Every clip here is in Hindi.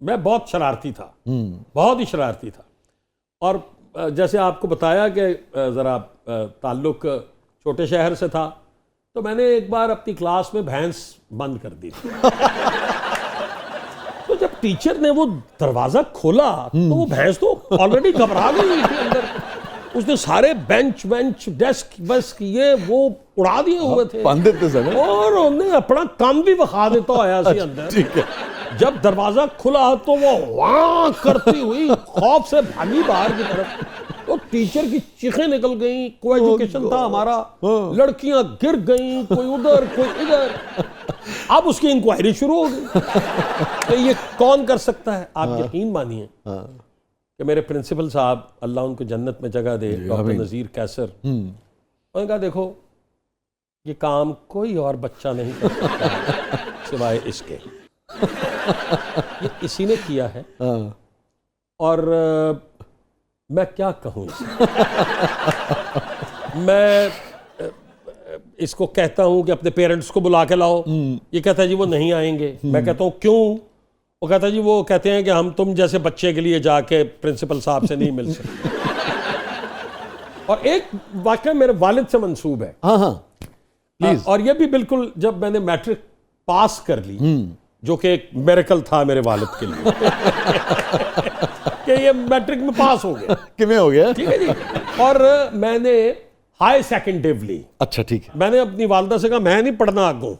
मैं बहुत शरारती था, बहुत ही शरारती था। और जैसे आपको बताया कि ज़रा ताल्लुक़ छोटे शहर से था, तो मैंने एक बार अपनी क्लास में भैंस बंद कर दी थी। तो जब टीचर ने वो दरवाज़ा खोला तो वो भैंस तो ऑलरेडी घबरा गई हुई थी अंदर। उसने सारे बेंच डेस्क बस ये वो उड़ा दिए हुए थे और उन्हें अपना काम भी बखा देता आया सी अंदर। ठीक है। जब दरवाजा खुला तो वो वाह करती हुई खौफ से भागी बाहर की तरफ। तो टीचर की चीखें निकल गई। को एजुकेशन था हमारा, लड़कियां गिर गईं, कोई उधर कोई इधर। अब उसकी इंक्वायरी शुरू हो गई कि ये कौन कर सकता है। आप यकीन मानिए कि मेरे प्रिंसिपल साहब, अल्लाह उनको जन्नत में जगह दे, डॉक्टर नज़ीर कैसर, उन्होंने कहा देखो ये काम कोई और बच्चा नहीं कर सकता सिवाय इसके, ये इसी ने किया है। और मैं क्या कहूँ मैं इसको कहता हूँ कि अपने पेरेंट्स को बुला के लाओ। ये कहता है जी वो नहीं आएंगे। मैं कहता हूँ क्यों? वो कहता है जी वो कहते हैं कि हम तुम जैसे बच्चे के लिए जाके प्रिंसिपल साहब से नहीं मिल सकते। और एक वाकया मेरे वालिद से मंसूब है। प्लीज। और ये भी बिल्कुल जब मैंने मैट्रिक पास कर ली, जो कि एक मिरेकल था मेरे वालिद के लिए कि ये मैट्रिक में पास हो गया। किमें हो गया? ठीक है जी। और मैंने हाई सेकेंडरी ली। अच्छा ठीक है। मैंने अपनी वालदा से कहा मैं नहीं पढ़ना आगों,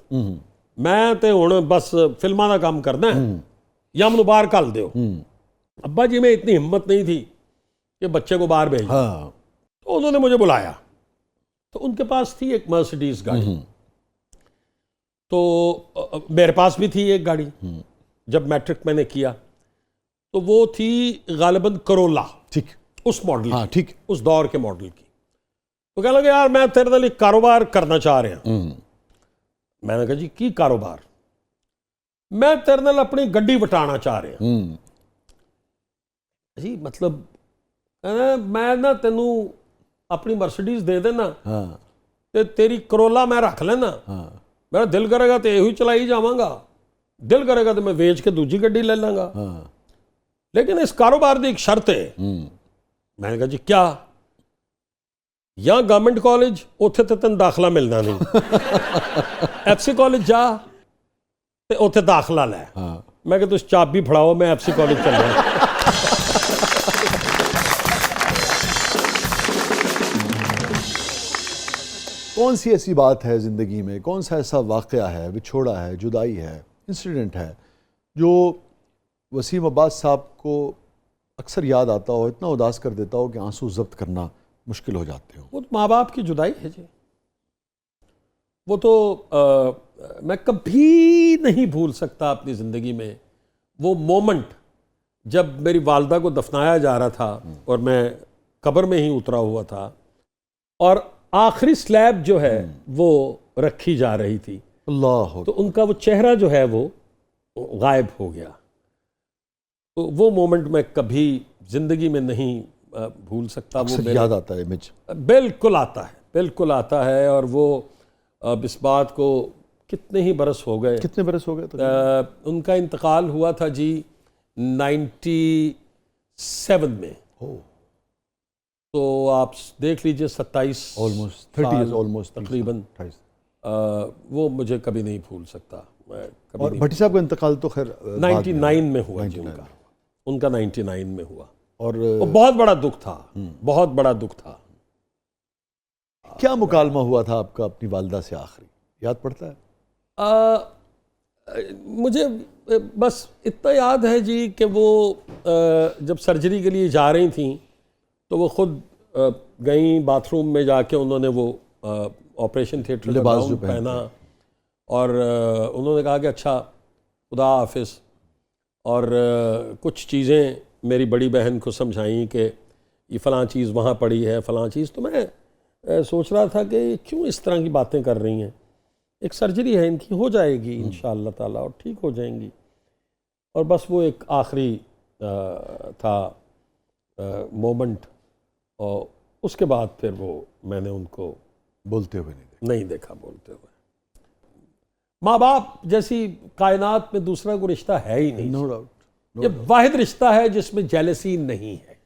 मैं तो हुण बस फिल्मां का काम करना है या मैनू बाहर घल दो। अब्बा जी में इतनी हिम्मत नहीं थी कि बच्चे को बाहर भेज। तो उन्होंने मुझे बुलाया, तो उनके पास थी एक मर्सिडीज गाड़ी, तो मेरे पास भी थी एक गाड़ी। जब मैट्रिक मैंने किया तो वो थी गालिबन करोला, ठीक, उस मॉडल की, ठीक, उस दौर के मॉडल की। तो कह लगे यार मैं तेरे नाल कारोबार करना चाह रहा। मैंने कहा जी की कारोबार? मैं तेरे नाल अपनी गड्डी वटाना चाह रहा जी। मतलब मैं ना तेनू अपनी मर्सिडीज दे देना, ते तेरी करोला मैं रख लेना। मेरा दिल करेगा तो यही चलाई जावांगा, दिल करेगा तो मैं वेच के दूजी गड्डी ले लांगा। लेकिन इस कारोबार की एक शर्त है। मैंने कहा जी क्या? या गवर्नमेंट कॉलेज, उत्थे तो तेन दाखला मिलना नहीं। एफसी कॉलेज जा ते उत्थे दाखला लै। मैं कहा तुम चाबी फड़ाओ, मैं एफसी कॉलेज चल रहा। कौन सी ऐसी बात है ज़िंदगी में, कौन सा ऐसा वाक़या है, विछोड़ा है, जुदाई है, इंसिडेंट है जो वसीम अब्बास साहब को अक्सर याद आता हो, इतना उदास कर देता हो कि आंसू जब्त करना मुश्किल हो जाते हो? वो तो माँ बाप की जुदाई है जी। वो तो मैं कभी नहीं भूल सकता अपनी ज़िंदगी में वो मोमेंट जब मेरी वालदा को दफनाया जा रहा था और मैं कब्र में ही उतरा हुआ था और आखिरी स्लैब जो है वो रखी जा रही थी। अल्लाह। तो उनका वो चेहरा जो है वो गायब हो गया। तो वो मोमेंट मैं कभी ज़िंदगी में नहीं भूल सकता। वो याद आता है इमेज? बिल्कुल आता है, बिल्कुल आता है। और वो अब इस बात को कितने ही बरस हो गए। कितने बरस हो गए? उनका इंतकाल हुआ था जी 97 में। तो आप देख लीजिए 27 ऑलमोस्ट 30 ऑलमोस्ट तकरीबन। वो मुझे कभी नहीं भूल सकता मैं कभी। और भट्टी साहब का इंतकाल तो खैर 99 में हुआ जी। उनका 99 में हुआ और बहुत बड़ा दुख था, बहुत बड़ा दुख था। क्या मुकालमा हुआ था आपका अपनी वालदा से आखिरी, याद पड़ता है? मुझे बस इतना याद है जी कि वो जब सर्जरी के लिए जा रही थी तो वो खुद गई बाथरूम में जाके, उन्होंने वो ऑपरेशन थिएटर का गाउन पहना और उन्होंने कहा कि अच्छा खुदा हाफिज़। और कुछ चीज़ें मेरी बड़ी बहन को समझाई कि ये फ़लाँ चीज़ वहाँ पड़ी है, फ़लाँ चीज़। तो मैं सोच रहा था कि क्यों इस तरह की बातें कर रही हैं, एक सर्जरी है इनकी, हो जाएगी इंशाअल्लाह ताला और ठीक हो जाएंगी। और बस वो एक आखिरी था मोमेंट। और उसके बाद फिर वो मैंने उनको बोलते हुए नहीं देखा बोलते हुए। माँ बाप जैसी कायनात में दूसरा कोई रिश्ता है ही नहीं। No doubt. ये वाहिद रिश्ता है जिसमें जेलसी नहीं है।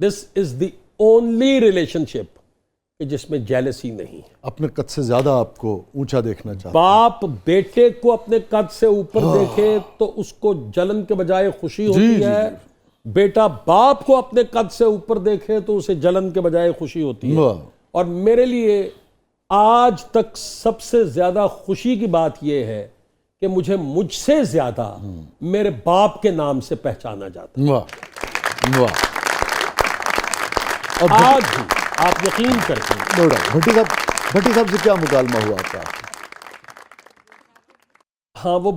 This is the only relationship जिसमें जेलसी नहीं है। अपने कद से ज्यादा आपको ऊंचा देखना चाहते हैं। बाप बेटे को अपने कद से ऊपर देखे तो उसको जलन के बजाय खुशी होती है। बेटा बाप को अपने कद से ऊपर देखे तो उसे जलन के बजाय खुशी होती है। और मेरे लिए आज तक सबसे ज्यादा खुशी की बात यह है कि मुझे मुझसे ज्यादा मेरे बाप के नाम से पहचाना जाता है। वाह वाह। और आज भी आप यकीन करते हैं। भट्टी साहब से क्या मुकालमा हुआ आपका? हाँ, वो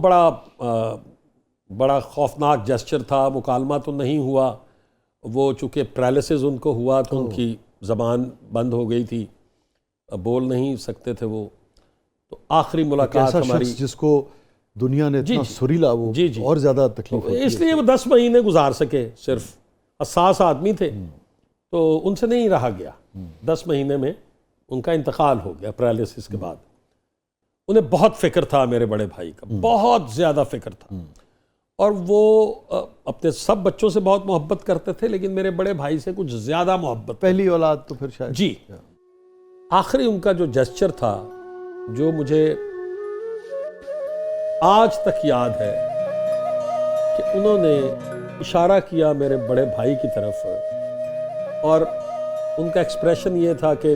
बड़ा खौफनाक जेस्चर था। मुकालमा तो नहीं हुआ, वो चूँकि पैरालिसिस उनको हुआ तो उनकी ज़बान बंद हो गई थी, बोल नहीं सकते थे वो। तो आखिरी मुलाकात हमारी, जिसको दुनिया ने इतना सुरीला, वो और ज़्यादा तकलीफ होती है। इसलिए वो 10 महीने गुजार सके। सिर्फ हसास आदमी थे तो उनसे नहीं रहा गया। 10 महीने में उनका इंतकाल हो गया पैरालिसिस के बाद। उन्हें बहुत फिक्र था मेरे बड़े भाई का, बहुत ज़्यादा फिक्र था। और वो अपने सब बच्चों से बहुत मोहब्बत करते थे, लेकिन मेरे बड़े भाई से कुछ ज़्यादा मोहब्बत। पहली औलाद तो फिर शायद। जी। आखिरी उनका जो जेस्चर था, जो मुझे आज तक याद है, कि उन्होंने इशारा किया मेरे बड़े भाई की तरफ और उनका एक्सप्रेशन ये था कि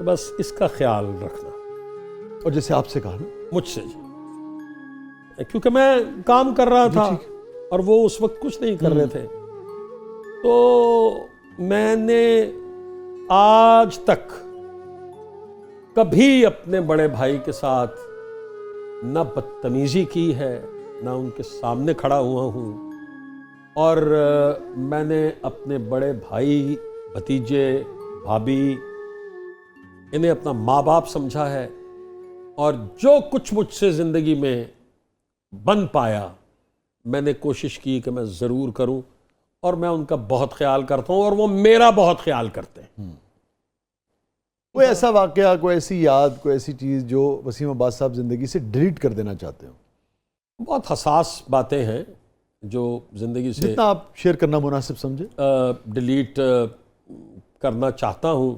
बस इसका ख्याल रखना। और जैसे आपसे कहा ना, मुझसे जी, क्योंकि मैं काम कर रहा था और वो उस वक्त कुछ नहीं कर रहे थे, तो मैंने आज तक कभी अपने बड़े भाई के साथ न बदतमीजी की है, न उनके सामने खड़ा हुआ हूँ। और मैंने अपने बड़े भाई, भतीजे, भाभी, इन्हें अपना माँ बाप समझा है। और जो कुछ मुझसे ज़िंदगी में बन पाया, मैंने कोशिश की कि मैं ज़रूर करूं। और मैं उनका बहुत ख्याल करता हूं और वो मेरा बहुत ख्याल करते हैं। कोई ऐसा वाकया, कोई ऐसी याद, कोई ऐसी चीज़ जो वसीम अब्बास साहब ज़िंदगी से डिलीट कर देना चाहते हो? बहुत हसास बातें हैं जो ज़िंदगी से, जितना आप शेयर करना मुनासिब समझे, डिलीट करना चाहता हूं,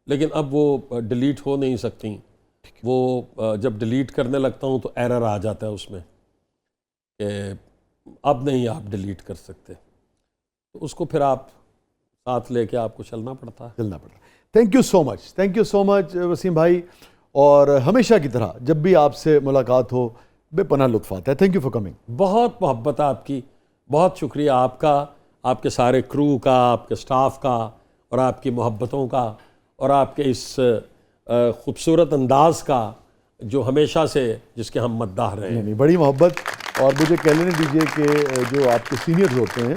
लेकिन अब वो डिलीट हो नहीं सकती। वो जब डिलीट करने लगता हूं तो एरर आ जाता है उसमें कि अब नहीं आप डिलीट कर सकते, तो उसको फिर आप साथ लेके आपको चलना पड़ता है। Thank you so much Waseem भाई। और हमेशा की तरह जब भी आपसे मुलाकात हो बेपनाह लुत्फ़ आता है। Thank you for coming. बहुत मोहब्बत आपकी, बहुत शुक्रिया आपका, आपके सारे क्रू का, आपके स्टाफ का, और आपकी मोहब्बतों का, और आपके इस खूबसूरत अंदाज का जो हमेशा से, जिसके हम मद्दाह रहे हैं। नहीं, बड़ी मोहब्बत। और मुझे कह लेने दीजिए कि जो आपके सीनियर्स होते हैं,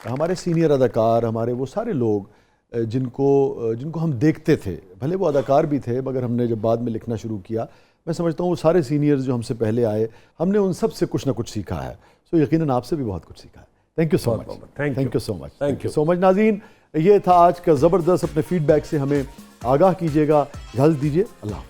हमारे सीनियर अदाकार, हमारे वो सारे लोग जिनको हम देखते थे, भले वो अदाकार भी थे, मगर हमने जब बाद में लिखना शुरू किया, मैं समझता हूँ वो सारे सीनियर्स जो हमसे पहले आए, हमने उन सब से कुछ ना कुछ सीखा है। सो यकीनन आपसे भी बहुत कुछ सीखा है। Thank you so much. Thank you so much. नाज़रीन, ये था आज का ज़बरदस्त। अपने फीडबैक से हमें आगाह कीजिएगा। इजाज़त दीजिए। अल्लाह।